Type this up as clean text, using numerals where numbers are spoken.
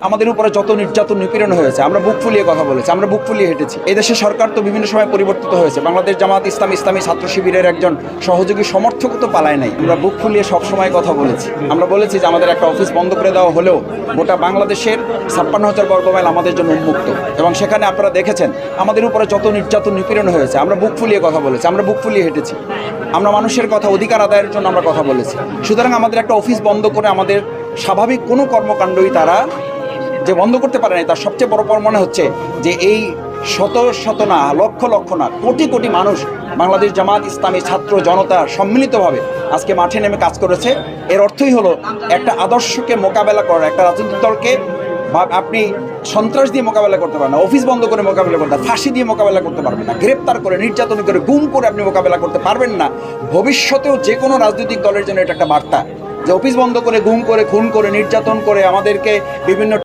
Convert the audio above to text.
আমাদের উপরে যত নির্যাতন নিপীড়ন হয়েছে আমরা বুক ফুলিয়ে কথা বলেছি, আমরা বুক ফুলিয়ে হেঁটেছি। এই দেশের সরকার তো বিভিন্ন সময় পরিবর্তিত হয়েছে, বাংলাদেশ জামাত ইসলামী ছাত্র শিবিরের একজন সহযোগী সমর্থক তো পালায় নাই। আমরা বুক ফুলিয়ে সবসময় কথা বলেছি। আমরা বলেছি যে আমাদের একটা অফিস বন্ধ করে দেওয়া হলেও গোটা বাংলাদেশের 56,000 বর্গ মাইল আমাদের জন্য উন্মুক্ত, এবং সেখানে আপনারা দেখেছেন আমাদের উপরে যত নির্যাতন নিপীড়ন হয়েছে আমরা বুক ফুলিয়ে কথা বলেছি, আমরা বুক ফুলিয়ে হেঁটেছি। আমরা মানুষের কথা, অধিকার আদায়ের জন্য আমরা কথা বলেছি। সুতরাং আমাদের একটা অফিস বন্ধ করে আমাদের স্বাভাবিক কোনো কর্মকাণ্ডই তারা যে বন্ধ করতে পারে নাই, তার সবচেয়ে বড় প্রমাণ হচ্ছে যে এই শত না, লক্ষ না, কোটি মানুষ বাংলাদেশ জামাত ইসলামী ছাত্র জনতা সম্মিলিতভাবে আজকে মাঠে নেমে কাজ করেছে। এর অর্থই হলো একটা আদর্শকে মোকাবেলা করা, একটা রাজনৈতিক দলকে আপনি সন্ত্রাস দিয়ে মোকাবেলা করতে পারেন না, অফিস বন্ধ করে মোকাবেলা করতে, ফাঁসি দিয়ে মোকাবেলা করতে পারবেন না, গ্রেপ্তার করে নির্যাতন করে গুম করে আপনি মোকাবেলা করতে পারবেন না। ভবিষ্যতেও যে কোনো রাজনৈতিক দলের জন্য এটা একটা বার্তা যে অফিস বন্ধ করে, গুম করে, খুন করে, নির্যাতন করে আমাদেরকে বিভিন্ন